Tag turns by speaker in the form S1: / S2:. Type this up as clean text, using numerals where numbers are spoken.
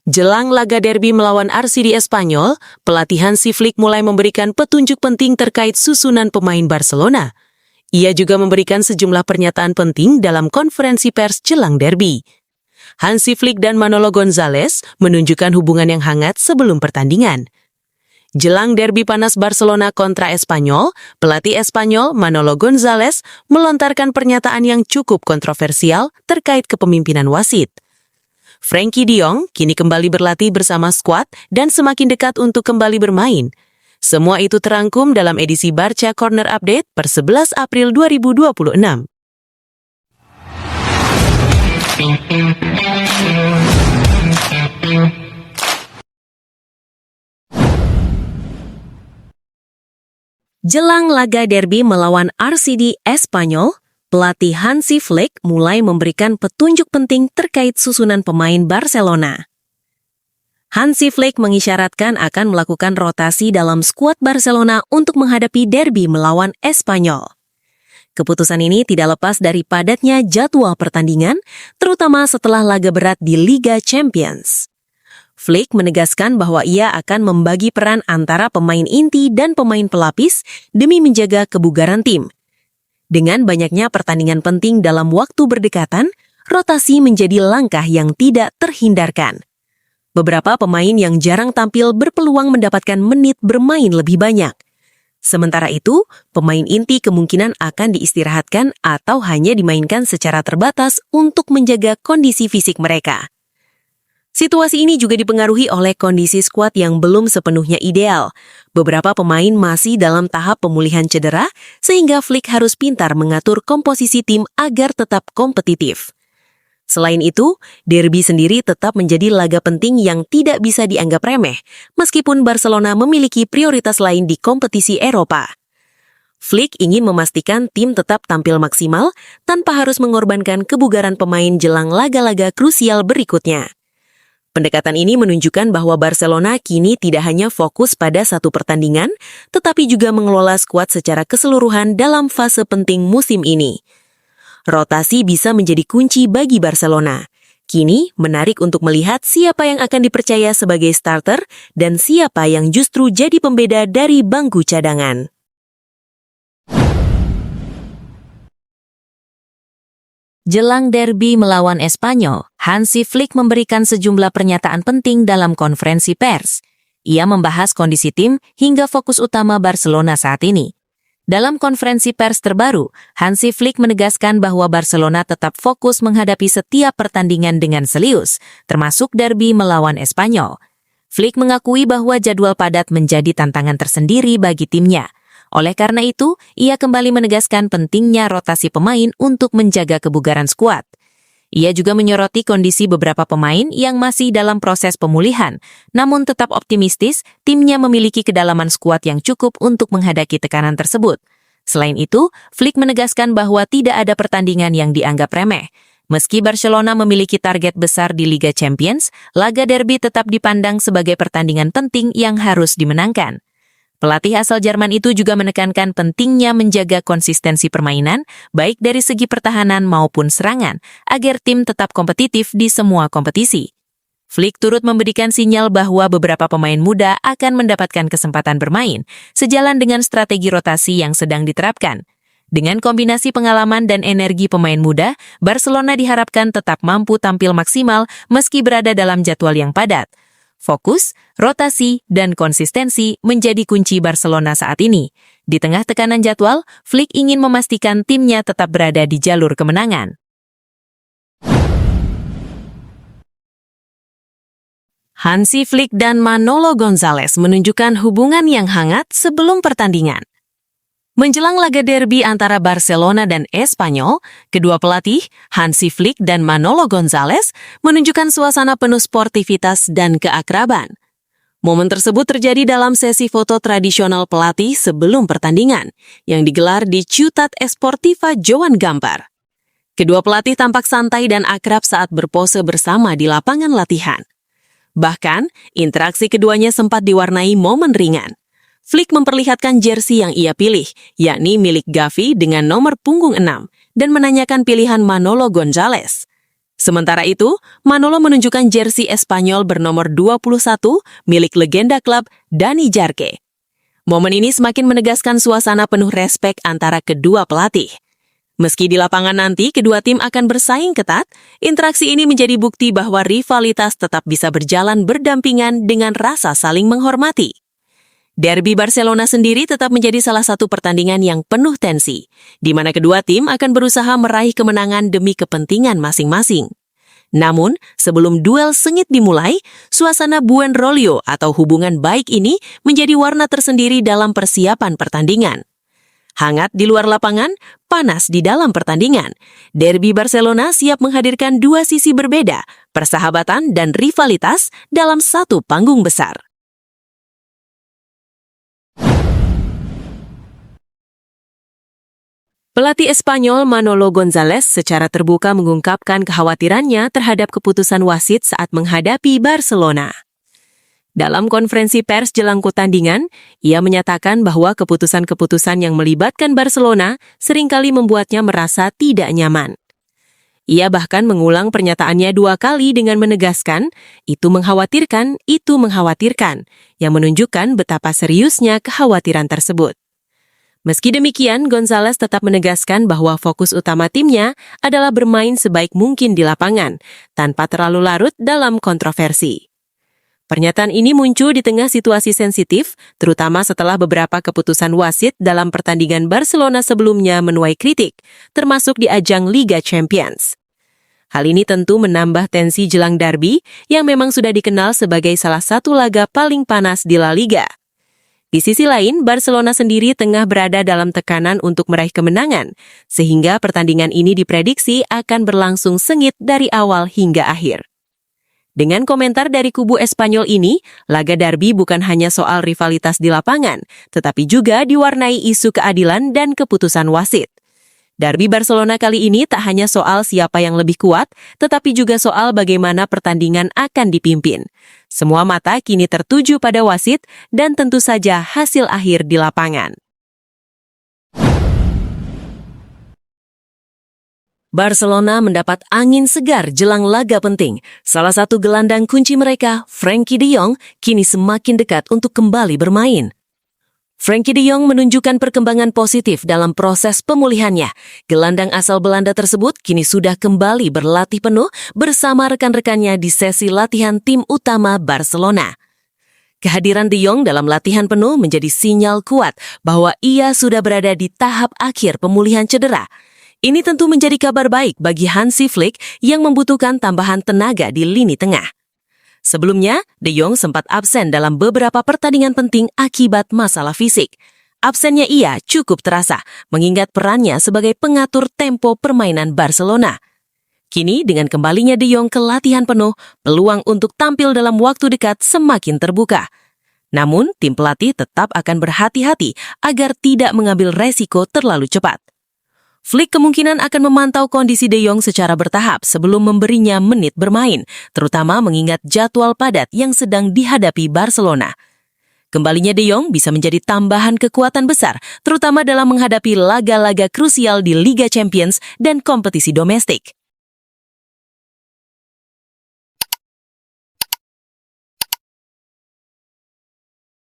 S1: Jelang laga derby melawan RCD Espanyol, pelatih Hansi Flick mulai memberikan petunjuk penting terkait susunan pemain Barcelona. Ia juga memberikan sejumlah pernyataan penting dalam konferensi pers jelang derby. Hansi Flick dan Manolo Gonzalez menunjukkan hubungan yang hangat sebelum pertandingan. Jelang derby panas Barcelona kontra Espanyol, pelatih Espanyol Manolo Gonzalez melontarkan pernyataan yang cukup kontroversial terkait kepemimpinan wasit. Frenkie de Jong kini kembali berlatih bersama skuad dan semakin dekat untuk kembali bermain. Semua itu terangkum dalam edisi Barca Corner Update per 11 April 2026. Jelang laga derby melawan RCD Espanyol, pelatih Hansi Flick mulai memberikan petunjuk penting terkait susunan pemain Barcelona. Hansi Flick mengisyaratkan akan melakukan rotasi dalam skuad Barcelona untuk menghadapi derby melawan Espanyol. Keputusan ini tidak lepas dari padatnya jadwal pertandingan, terutama setelah laga berat di Liga Champions. Flick menegaskan bahwa ia akan membagi peran antara pemain inti dan pemain pelapis demi menjaga kebugaran tim. Dengan banyaknya pertandingan penting dalam waktu berdekatan, rotasi menjadi langkah yang tidak terhindarkan. Beberapa pemain yang jarang tampil berpeluang mendapatkan menit bermain lebih banyak. Sementara itu, pemain inti kemungkinan akan diistirahatkan atau hanya dimainkan secara terbatas untuk menjaga kondisi fisik mereka. Situasi ini juga dipengaruhi oleh kondisi skuad yang belum sepenuhnya ideal. Beberapa pemain masih dalam tahap pemulihan cedera, sehingga Flick harus pintar mengatur komposisi tim agar tetap kompetitif. Selain itu, derby sendiri tetap menjadi laga penting yang tidak bisa dianggap remeh, meskipun Barcelona memiliki prioritas lain di kompetisi Eropa. Flick ingin memastikan tim tetap tampil maksimal tanpa harus mengorbankan kebugaran pemain jelang laga-laga krusial berikutnya. Pendekatan ini menunjukkan bahwa Barcelona kini tidak hanya fokus pada satu pertandingan, tetapi juga mengelola skuad secara keseluruhan dalam fase penting musim ini. Rotasi bisa menjadi kunci bagi Barcelona. Kini, menarik untuk melihat siapa yang akan dipercaya sebagai starter dan siapa yang justru jadi pembeda dari bangku cadangan. Jelang derby melawan Espanyol, Hansi Flick memberikan sejumlah pernyataan penting dalam konferensi pers. Ia membahas kondisi tim hingga fokus utama Barcelona saat ini. Dalam konferensi pers terbaru, Hansi Flick menegaskan bahwa Barcelona tetap fokus menghadapi setiap pertandingan dengan serius, termasuk derby melawan Espanyol. Flick mengakui bahwa jadwal padat menjadi tantangan tersendiri bagi timnya. Oleh karena itu, ia kembali menegaskan pentingnya rotasi pemain untuk menjaga kebugaran skuad. Ia juga menyoroti kondisi beberapa pemain yang masih dalam proses pemulihan, namun tetap optimistis timnya memiliki kedalaman skuad yang cukup untuk menghadapi tekanan tersebut. Selain itu, Flick menegaskan bahwa tidak ada pertandingan yang dianggap remeh. Meski Barcelona memiliki target besar di Liga Champions, laga derby tetap dipandang sebagai pertandingan penting yang harus dimenangkan. Pelatih asal Jerman itu juga menekankan pentingnya menjaga konsistensi permainan, baik dari segi pertahanan maupun serangan, agar tim tetap kompetitif di semua kompetisi. Flick turut memberikan sinyal bahwa beberapa pemain muda akan mendapatkan kesempatan bermain, sejalan dengan strategi rotasi yang sedang diterapkan. Dengan kombinasi pengalaman dan energi pemain muda, Barcelona diharapkan tetap mampu tampil maksimal meski berada dalam jadwal yang padat. Fokus, rotasi, dan konsistensi menjadi kunci Barcelona saat ini. Di tengah tekanan jadwal, Flick ingin memastikan timnya tetap berada di jalur kemenangan. Hansi Flick dan Manolo Gonzalez menunjukkan hubungan yang hangat sebelum pertandingan. Menjelang laga derby antara Barcelona dan Espanyol, kedua pelatih, Hansi Flick dan Manolo Gonzalez, menunjukkan suasana penuh sportivitas dan keakraban. Momen tersebut terjadi dalam sesi foto tradisional pelatih sebelum pertandingan, yang digelar di Ciutat Esportiva Joan Gamper. Kedua pelatih tampak santai dan akrab saat berpose bersama di lapangan latihan. Bahkan, interaksi keduanya sempat diwarnai momen ringan. Flick memperlihatkan jersey yang ia pilih, yakni milik Gavi dengan nomor punggung 6, dan menanyakan pilihan Manolo Gonzalez. Sementara itu, Manolo menunjukkan jersey Espanyol bernomor 21 milik legenda klub Dani Jarque. Momen ini semakin menegaskan suasana penuh respek antara kedua pelatih. Meski di lapangan nanti kedua tim akan bersaing ketat, interaksi ini menjadi bukti bahwa rivalitas tetap bisa berjalan berdampingan dengan rasa saling menghormati. Derby Barcelona sendiri tetap menjadi salah satu pertandingan yang penuh tensi, di mana kedua tim akan berusaha meraih kemenangan demi kepentingan masing-masing. Namun, sebelum duel sengit dimulai, suasana buen rollo atau hubungan baik ini menjadi warna tersendiri dalam persiapan pertandingan. Hangat di luar lapangan, panas di dalam pertandingan. Derby Barcelona siap menghadirkan dua sisi berbeda, persahabatan dan rivalitas dalam satu panggung besar. Pelatih Espanyol Manolo González secara terbuka mengungkapkan kekhawatirannya terhadap keputusan wasit saat menghadapi Barcelona. Dalam konferensi pers jelang pertandingan, ia menyatakan bahwa keputusan-keputusan yang melibatkan Barcelona seringkali membuatnya merasa tidak nyaman. Ia bahkan mengulang pernyataannya 2 kali dengan menegaskan, itu mengkhawatirkan, yang menunjukkan betapa seriusnya kekhawatiran tersebut. Meski demikian, González tetap menegaskan bahwa fokus utama timnya adalah bermain sebaik mungkin di lapangan, tanpa terlalu larut dalam kontroversi. Pernyataan ini muncul di tengah situasi sensitif, terutama setelah beberapa keputusan wasit dalam pertandingan Barcelona sebelumnya menuai kritik, termasuk di ajang Liga Champions. Hal ini tentu menambah tensi jelang derby yang memang sudah dikenal sebagai salah satu laga paling panas di La Liga. Di sisi lain, Barcelona sendiri tengah berada dalam tekanan untuk meraih kemenangan, sehingga pertandingan ini diprediksi akan berlangsung sengit dari awal hingga akhir. Dengan komentar dari kubu Espanyol ini, laga derby bukan hanya soal rivalitas di lapangan, tetapi juga diwarnai isu keadilan dan keputusan wasit. Derby Barcelona kali ini tak hanya soal siapa yang lebih kuat, tetapi juga soal bagaimana pertandingan akan dipimpin. Semua mata kini tertuju pada wasit dan tentu saja hasil akhir di lapangan. Barcelona mendapat angin segar jelang laga penting. Salah satu gelandang kunci mereka, Frenkie de Jong, kini semakin dekat untuk kembali bermain. Frenkie de Jong menunjukkan perkembangan positif dalam proses pemulihannya. Gelandang asal Belanda tersebut kini sudah kembali berlatih penuh bersama rekan-rekannya di sesi latihan tim utama Barcelona. Kehadiran de Jong dalam latihan penuh menjadi sinyal kuat bahwa ia sudah berada di tahap akhir pemulihan cedera. Ini tentu menjadi kabar baik bagi Hansi Flick yang membutuhkan tambahan tenaga di lini tengah. Sebelumnya, de Jong sempat absen dalam beberapa pertandingan penting akibat masalah fisik. Absennya ia cukup terasa, mengingat perannya sebagai pengatur tempo permainan Barcelona. Kini, dengan kembalinya de Jong ke latihan penuh, peluang untuk tampil dalam waktu dekat semakin terbuka. Namun, tim pelatih tetap akan berhati-hati agar tidak mengambil resiko terlalu cepat. Flick kemungkinan akan memantau kondisi de Jong secara bertahap sebelum memberinya menit bermain, terutama mengingat jadwal padat yang sedang dihadapi Barcelona. Kembalinya de Jong bisa menjadi tambahan kekuatan besar, terutama dalam menghadapi laga-laga krusial di Liga Champions dan kompetisi domestik.